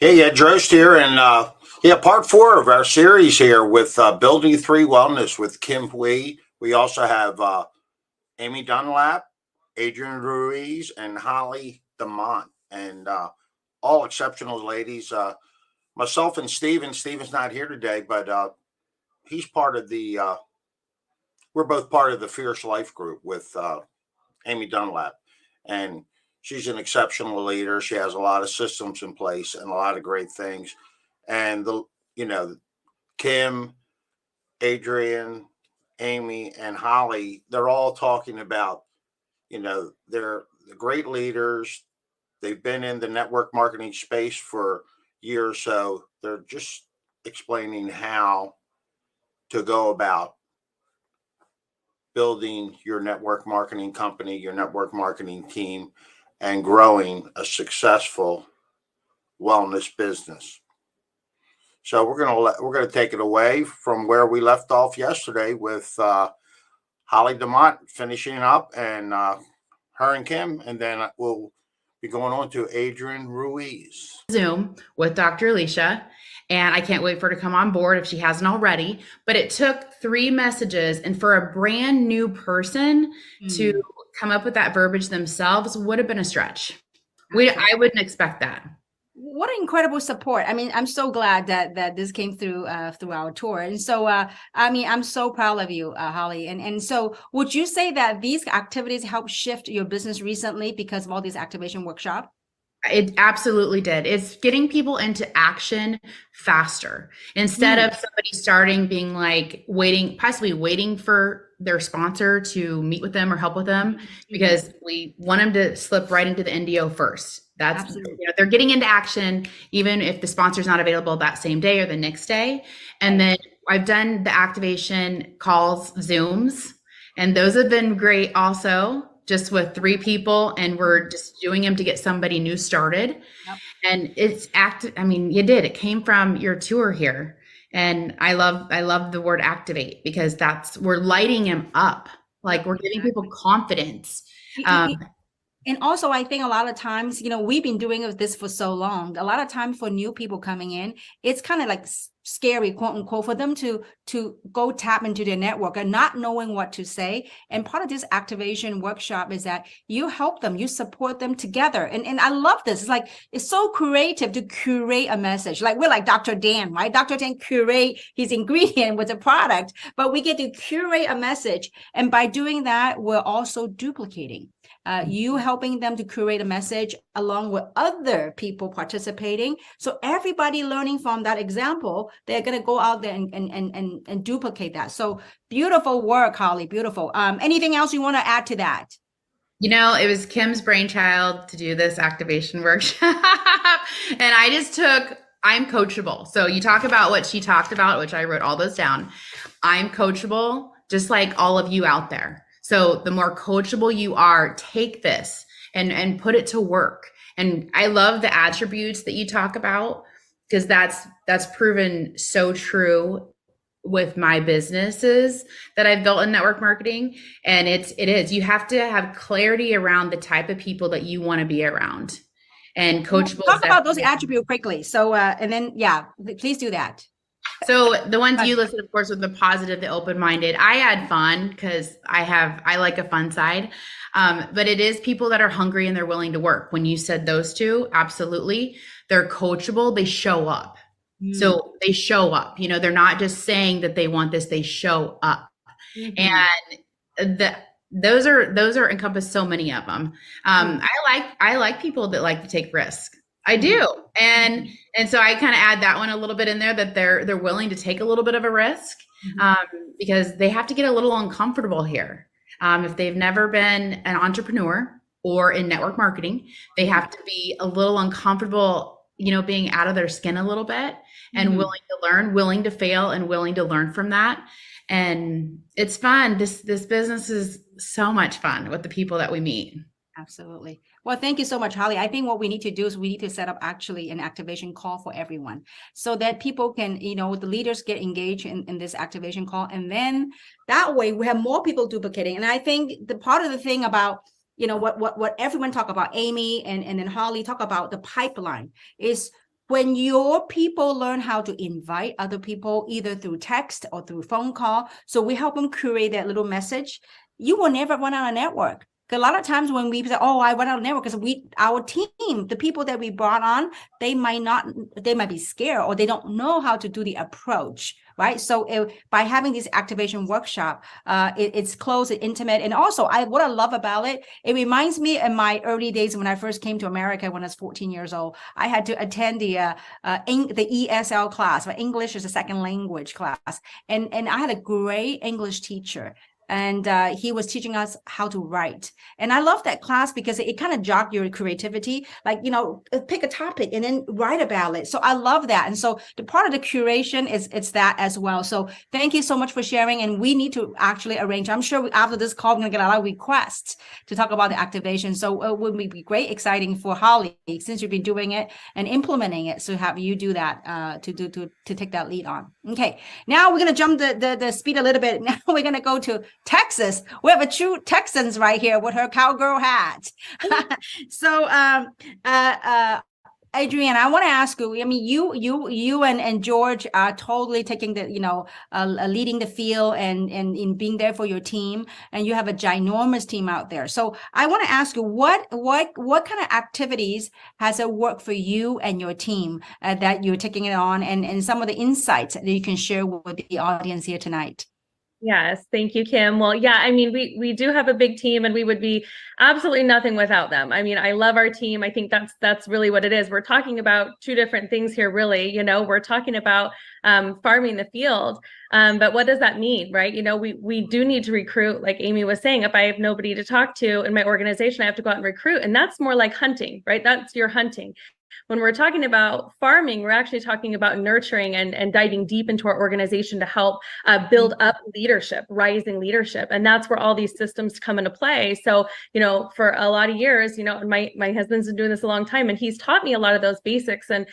Yeah, Drost here, and part four of our series here with Building Three Wellness with Kim Wee. We also have Amy Dunlap, Adrian Ruiz, and Holly Demont, and all exceptional ladies. Myself and Steven. Steven's not here today, but he's part of the. We're both part of the Fierce Life group with Amy Dunlap, and she's an exceptional leader. She has a lot of systems in place and a lot of great things. And you know, Kim, Adrian, Amy, and Holly, they're all talking about, they're great leaders. They've been in the network marketing space for years, so they're just explaining how to go about building your network marketing company, your network marketing team, and growing a successful wellness business. So we're gonna take it away from where we left off yesterday with Holly Demont finishing up, and her and Kim, and then we'll be going on to Adrian Ruiz. Zoom with Dr. Alicia, and I can't wait for her to come on board if she hasn't already. But it took 3 messages, and for a brand new person to come up with that verbiage themselves would have been a stretch. I wouldn't expect that. What an incredible support. I mean, I'm so glad that this came through through our tour. And so, I'm so proud of you, Holly. And so would you say that these activities helped shift your business recently because of all these activation workshops? It absolutely did. It's getting people into action faster instead of somebody starting being like possibly waiting for their sponsor to meet with them or help with them, because we want them to slip right into the NDO first. That's, they're getting into action, even if the sponsor's not available that same day or the next day. And then I've done the activation calls, Zooms, and those have been great also, just with 3 people, and we're just doing them to get somebody new started. And it's it came from your tour here. And I love the word activate, because we're lighting them up. Like, we're giving people confidence. And also, I think a lot of times, we've been doing this for so long. A lot of times for new people coming in, it's kind of like scary, quote unquote, for them to go tap into their network and not knowing what to say. And part of this activation workshop is that you help them, you support them together. And I love this. It's so creative to curate a message. Like, we're like Dr. Dan, right? Dr. Dan curate his ingredient with a product, but we get to curate a message. And by doing that, we're also duplicating. You helping them to curate a message along with other people participating. So everybody learning from that example, they're going to go out there and duplicate that. So beautiful work, Holly. Beautiful. Anything else you want to add to that? It was Kim's brainchild to do this activation workshop. And I'm coachable. So you talk about what she talked about, which I wrote all those down. I'm coachable, just like all of you out there. So the more coachable you are, take this and put it to work. And I love the attributes that you talk about, because that's proven so true with my businesses that I've built in network marketing. And it is, you have to have clarity around the type of people that you want to be around. And coachable. Talk about those attributes quickly. So, and then, please do that. So the ones you listed, of course, with the positive, the open-minded, I add fun, because I like a fun side. But it is people that are hungry and they're willing to work. When you said those 2, absolutely. They're coachable. They show up. So they show up, they're not just saying that they want this, they show up. And those are encompass so many of them. I like people that like to take risks. I do. And so I kind of add that one a little bit in there, that they're willing to take a little bit of a risk, because they have to get a little uncomfortable here. If they've never been an entrepreneur or in network marketing, they have to be a little uncomfortable, being out of their skin a little bit, and willing to learn, willing to fail, and willing to learn from that. And it's fun. This business is so much fun with the people that we meet. Absolutely. Well, thank you so much, Holly. I think what we need to do is we need to set up actually an activation call for everyone, so that people can, the leaders get engaged in this activation call. And then that way we have more people duplicating. And I think the part of the thing about, what everyone talk about, Amy and then Holly talk about the pipeline, is when your people learn how to invite other people, either through text or through phone call, so we help them curate that little message, you will never run out of network. A lot of times when we say, oh, I went out of network, because our team, the people that we brought on, they might be scared, or they don't know how to do the approach, right? So by having this activation workshop, it's close and intimate. And also what I love about it, it reminds me in my early days when I first came to America when I was 14 years old. I had to attend the ESL class, English as a second language class. And I had a great English teacher. And he was teaching us how to write. And I love that class because it kind of jogged your creativity, like, pick a topic and then write about it. So I love that. And so the part of the curation it's that as well. So thank you so much for sharing. And we need to actually arrange, I'm sure after this call, we're going to get a lot of requests to talk about the activation. So it would be great, exciting for Holly, since you've been doing it and implementing it. So have you do that to take that lead on. Okay, now we're going to jump the speed a little bit. Now we're going to go to Texas. We have a true Texans right here with her cowgirl hat. So, Adrienne, I want to ask you. I mean, you and George are totally taking the, leading the field and in being there for your team, and you have a ginormous team out there. So I want to ask you, what kind of activities has it worked for you and your team that you're taking it on, and some of the insights that you can share with the audience here tonight? Yes, thank you, Kim. Well, yeah, I mean, we do have a big team, and we would be absolutely nothing without them. I mean, I love our team. I think that's really what it is. We're talking about two different things here, really. We're talking about farming the field, but what does that mean, right? We do need to recruit, like Amy was saying. If I have nobody to talk to in my organization, I have to go out and recruit, and that's more like hunting, right? That's your hunting. When we're talking about farming, we're actually talking about nurturing and diving deep into our organization to help build up leadership, rising leadership. And that's where all these systems come into play. So, for a lot of years, my husband's been doing this a long time, and he's taught me a lot of those basics. And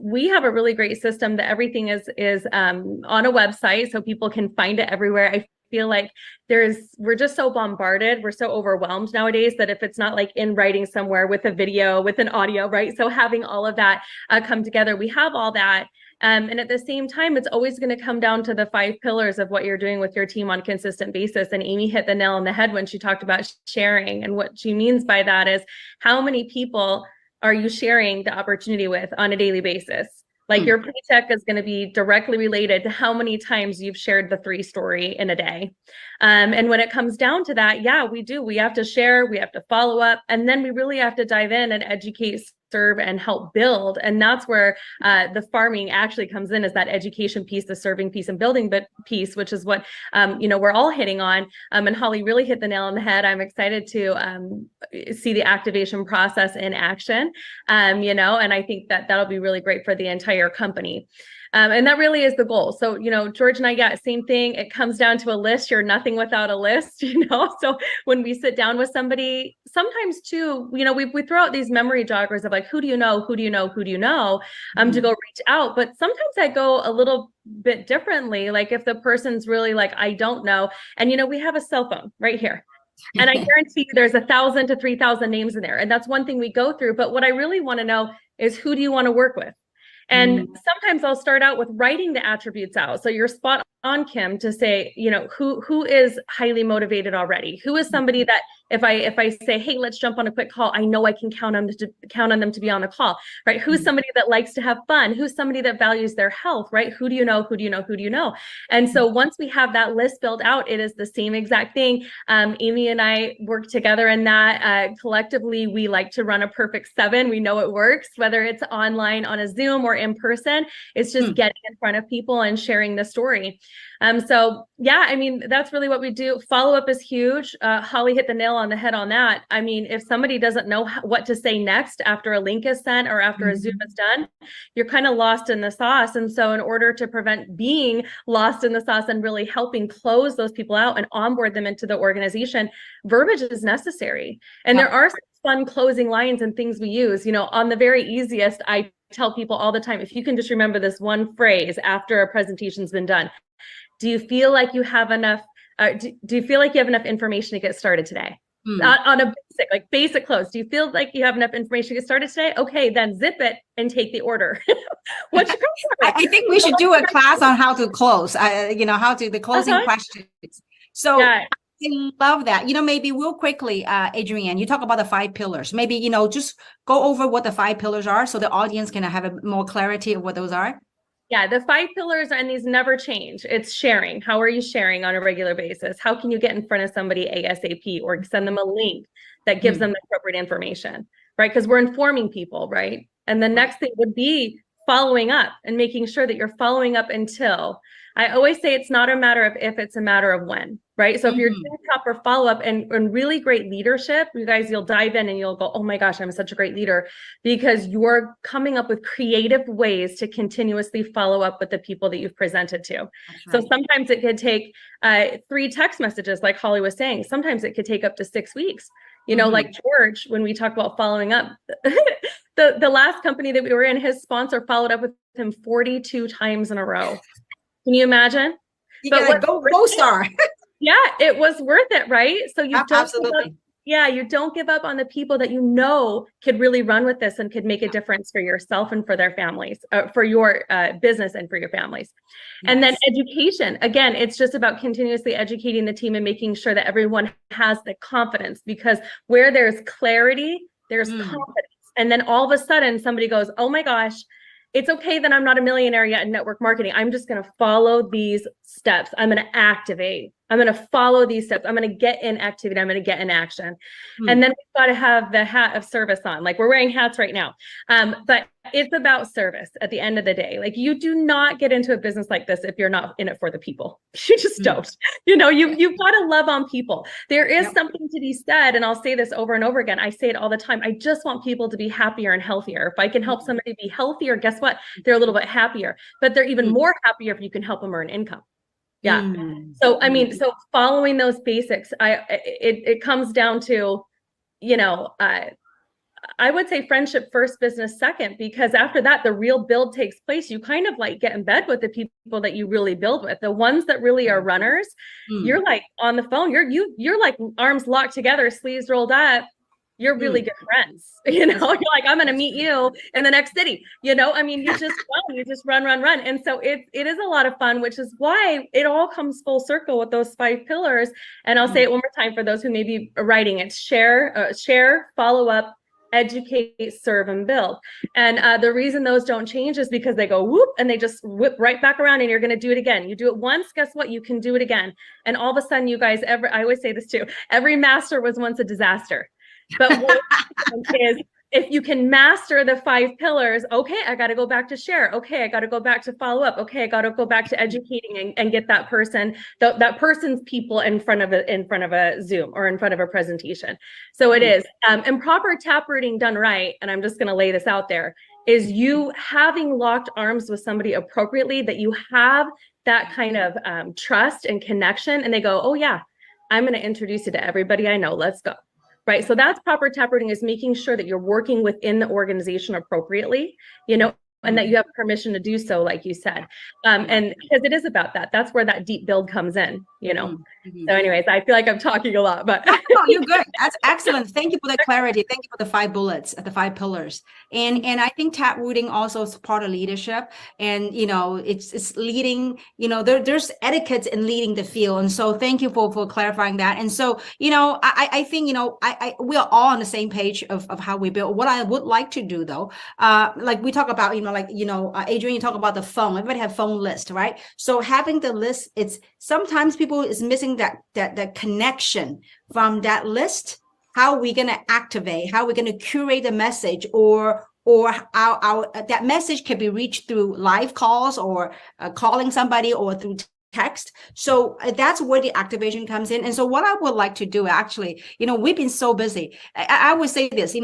we have a really great system that everything is on a website, so people can find it everywhere. I feel like we're just so bombarded, we're so overwhelmed nowadays that if it's not like in writing somewhere with a video, with an audio, right? So having all of that come together, we have all that. And at the same time, it's always going to come down to the 5 pillars of what you're doing with your team on a consistent basis. And Amy hit the nail on the head when she talked about sharing. And what she means by that is, how many people are you sharing the opportunity with on a daily basis? Like your paycheck is going to be directly related to how many times you've shared the 3 story in a day. And when it comes down to that, yeah, we do. We have to share, we have to follow up, and then we really have to dive in and educate, serve, and help build. And that's where the farming actually comes in, is that education piece, the serving piece, and building piece, which is what we're all hitting on. And Holly really hit the nail on the head. I'm excited to see the activation process in action. And I think that'll be really great for the entire company. And that really is the goal. So, George and I, yeah, same thing. It comes down to a list. You're nothing without a list, So when we sit down with somebody, sometimes too, we throw out these memory joggers of like, who do you know, to go reach out. But sometimes I go a little bit differently. Like if the person's really like, I don't know. And, we have a cell phone right here. And I guarantee you there's 1,000 to 3,000 names in there. And that's one thing we go through. But what I really want to know is, who do you want to work with? And sometimes I'll start out with writing the attributes out. So you're spot on, Kim, to say, who is highly motivated already? Who is somebody that if I say, hey, let's jump on a quick call, I know I can count on them to be on the call, right? Who's somebody that likes to have fun? Who's somebody that values their health, right? Who do you know? And so once we have that list built out, it is the same exact thing. Amy and I work together in that. Collectively, we like to run a perfect 7. We know it works, whether it's online on a Zoom or in person. It's just getting in front of people and sharing the story. So yeah, I mean, that's really what we do. Follow-up is huge. Holly hit the nail on the head on that. I mean, if somebody doesn't know what to say next after a link is sent or after a Zoom is done, you're kind of lost in the sauce. And so in order to prevent being lost in the sauce and really helping close those people out and onboard them into the organization, verbiage is necessary. And there are some fun closing lines and things we use. On the very easiest, I tell people all the time, if you can just remember this one phrase after a presentation's been done, do you feel like you have enough information to get started today? on a basic close. Do you feel like you have enough information to get started today? Okay, then zip it and take the order. What's your I think we should do a class on how to close, how to the closing questions. So yeah. I love that. Maybe real quickly, Adrienne, you talk about the 5 pillars. Maybe, just go over what the 5 pillars are so the audience can have a more clarity of what those are. Yeah, the 5 pillars and these never change. It's sharing. How are you sharing on a regular basis? How can you get in front of somebody ASAP or send them a link that gives them the appropriate information, right? Because we're informing people, right? And the next thing would be following up and making sure that you're following up until. I always say it's not a matter of if, it's a matter of when, right? So if you're doing proper follow-up and really great leadership, you guys, you'll dive in and you'll go, oh my gosh, I'm such a great leader, because you're coming up with creative ways to continuously follow up with the people that you've presented to. Right. So sometimes it could take 3 text messages, like Holly was saying. Sometimes it could take up to 6 weeks. Like George, when we talk about following up, the last company that we were in, his sponsor followed up with him 42 times in a row. Can you imagine? But go star. Yeah, it was worth it, right? So you absolutely. You don't give up on the people that could really run with this and could make a difference for yourself and for their families, for your business and for your families. Yes. And then education. Again, it's just about continuously educating the team and making sure that everyone has the confidence, because where there's clarity, there's confidence. And then all of a sudden somebody goes, oh my gosh, it's okay that I'm not a millionaire yet in network marketing. I'm just going to follow these steps. I'm going to activate. I'm going to follow these steps. I'm going to get in activity. I'm going to get in action. And then we've got to have the hat of service on. Like, we're wearing hats right now. But it's about service at the end of the day. Like, you do not get into a business like this if you're not in it for the people. You just don't. You've got to love on people. There is something to be said, and I'll say this over and over again. I say it all the time. I just want people to be happier and healthier. If I can help somebody be healthier, guess what? They're a little bit happier, but they're even more happier if you can help them earn income. Yeah. So, so following those basics, it comes down to, I would say friendship first, business second, because after that, the real build takes place. You kind of like get in bed with the people that you really build with. The ones that really are runners, you're like on the phone, you're like arms locked together, sleeves rolled up. You're really good friends, you're like, I'm going to meet you in the next city, you just run. And so it is a lot of fun, which is why it all comes full circle with those 5 pillars. And I'll say it one more time for those who may be writing it: share, follow up, educate, serve, and build. And the reason those don't change is because they go whoop and they just whip right back around, and you're going to do it again. You do it once, guess what? You can do it again. And all of a sudden, you guys, I always say this too, every master was once a disaster. But what is, if you can master the 5 pillars, okay, I got to go back to share. Okay, I got to go back to follow up. Okay, I got to go back to educating and get that person, that person's people in front of a Zoom or in front of a presentation. So it is, and proper taprooting done right. And I'm just going to lay this out there, is you having locked arms with somebody appropriately, that you have that kind of trust and connection, and they go, oh yeah, I'm going to introduce you to everybody I know. Let's go. Right. So that's proper taprooting, is making sure that you're working within the organization appropriately, and that you have permission to do so, like you said. And because it is about that, that's where that deep build comes in, So anyways, I feel like I'm talking a lot, but. No, you're good. That's excellent. Thank you for the clarity. Thank you for the 5 bullets, the 5 pillars. And I think taprooting also is part of leadership. And, it's leading, there's etiquette in leading the field. And so thank you for clarifying that. And so, I think, we are all on the same page of how we build. What I would like to do though, like we talk about, Adrienne, you talk about the phone. Everybody have phone list, right? So having the list, it's sometimes people is missing that connection from that list. How are we going to activate? How are we going to curate the message, or our that message can be reached through live calls, or calling somebody, or through text. So that's where the activation comes in. And so what I would like to do, actually, we've been so busy. I would say this,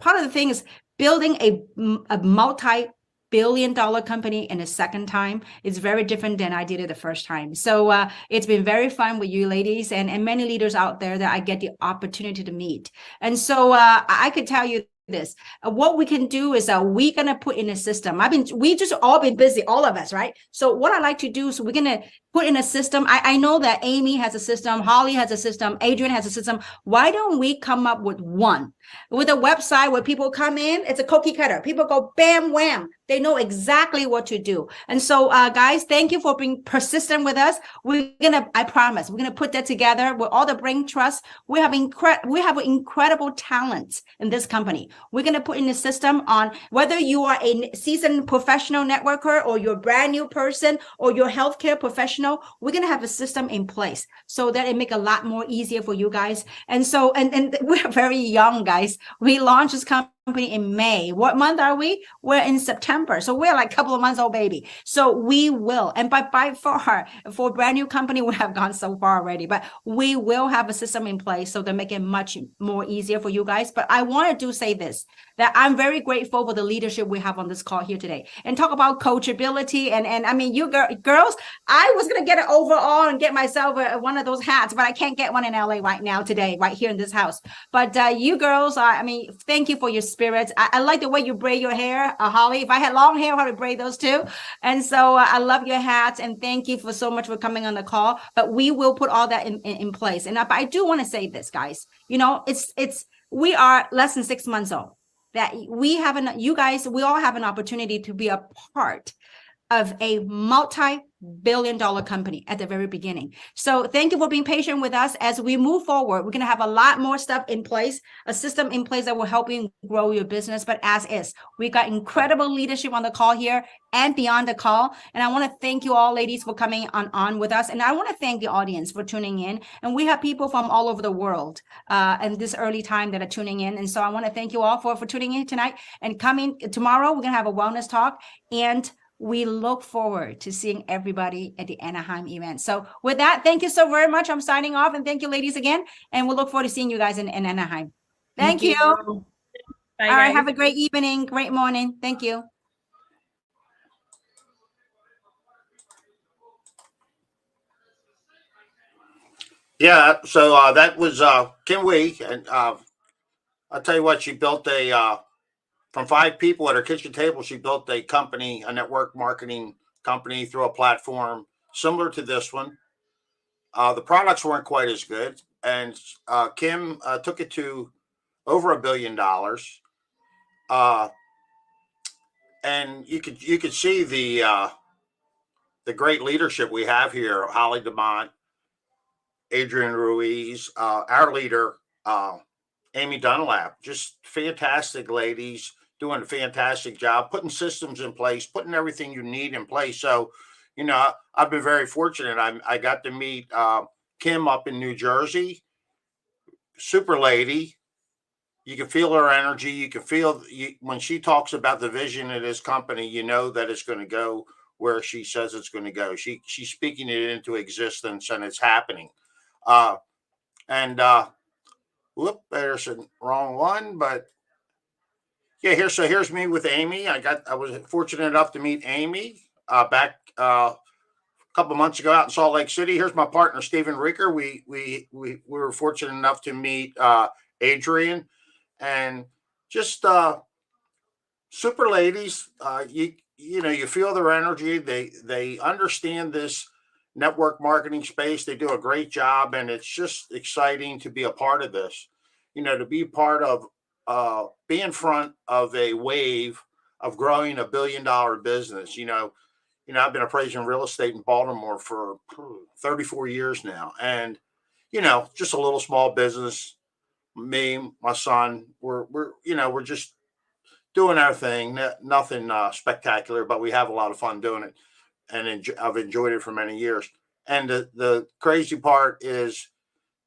part of the thing is building a multi-billion-dollar company in a second time is very different than I did it the first time. So it's been very fun with you ladies and many leaders out there that I get the opportunity to meet. And so I could tell you this. What we can do is we're gonna put in a system. We just all been busy, all of us, right? So what I like to do is we're gonna put in a system. I know that Amy has a system, Holly has a system, Adrian has a system. Why don't we come up with one? With a website where people come in, it's a cookie cutter. People go bam, wham. They know exactly what to do. And so, guys, thank you for being persistent with us. I promise, we're gonna put that together with all the brain trust. We have incredible talent in this company. We're gonna put in a system on whether you are a seasoned professional networker or you're a brand new person or you're a healthcare professional. We're gonna have a system in place so that it make a lot more easier for you guys. And so, and we're very young, guys. We launched this company in May. What month are we? We're in September. So we're like a couple of months old, baby. So we will, and by far, for a brand new company, we have gone so far already, but we will have a system in place so to make it much more easier for you guys. But I want to say this, that I'm very grateful for the leadership we have on this call here today and talk about coachability. And I mean, you girls, I was going to get an overall and get myself one of those hats, but I can't get one in LA right now today, right here in this house. But you girls, I mean, thank you for your spirits. I like the way you braid your hair, Holly. If I had long hair, I would braid those too. And so I love your hats and thank you for so much for coming on the call. But we will put all that in place. And I do want to say this, guys. You know, we are less than 6 months old. That we all have an opportunity to be a part of a multi-billion-dollar company at the very beginning. So thank you for being patient with us as we move forward. We're going to have a lot more stuff in place, a system in place that will help you grow your business. But as is, we got incredible leadership on the call here and beyond the call. And I want to thank you all, ladies, for coming on with us. And I want to thank the audience for tuning in. And we have people from all over the world in this early time that are tuning in. And so I want to thank you all for tuning in tonight and coming tomorrow. We're going to have a wellness talk, and we look forward to seeing everybody at the Anaheim event. So with that, thank you so very much. I'm signing off, and thank you, ladies, again. And we'll look forward to seeing you guys in Anaheim. Thank you. Bye, All right. guys. Have a great evening. Great morning. Thank you. Yeah, so that was Kim Wee, and I'll tell you what, she built from 5 people at her kitchen table, she built a company, a network marketing company through a platform similar to this one. The products weren't quite as good, and Kim took it to over $1 billion. And you could see the great leadership we have here: Holly DeMont, Adrian Ruiz, our leader, Amy Dunlap. Just fantastic ladies doing a fantastic job, putting systems in place, putting everything you need in place. So, you know, I've been very fortunate. I got to meet Kim up in New Jersey. Super lady. You can feel her energy. You can feel when she talks about the vision of this company, you know that it's going to go where she says it's going to go. She's speaking it into existence, and it's happening. Whoop, there's a wrong one, but yeah, here's me with Amy. I was fortunate enough to meet Amy back a couple months ago out in Salt Lake City. Here's my partner, Stephen Rieker. We were fortunate enough to meet Adrian, and just super ladies. You know, you feel their energy. They understand this network marketing space. They do a great job, and it's just exciting to be a part of this. You know, to be part of be in front of a wave of growing $1 billion business. You know, I've been appraising real estate in Baltimore for 34 years now, and you know, just a little small business. Me, my son, we're just doing our thing. Nothing spectacular, but we have a lot of fun doing it, and I've enjoyed it for many years. And the crazy part is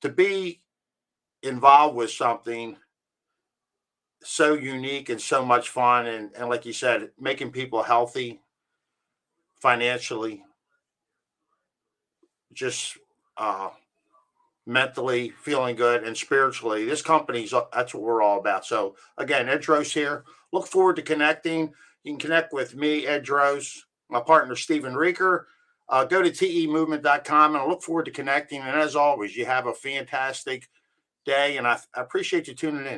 to be involved with something so unique and so much fun, and like you said, making people healthy financially, just mentally feeling good, and spiritually. This company's that's what we're all about. So again, Ed Droz here. Look forward to connecting. You can connect with me, Ed Droz, my partner, Stephen Rieker. Go to temovement.com, and I look forward to connecting. And as always, you have a fantastic day, and I appreciate you tuning in.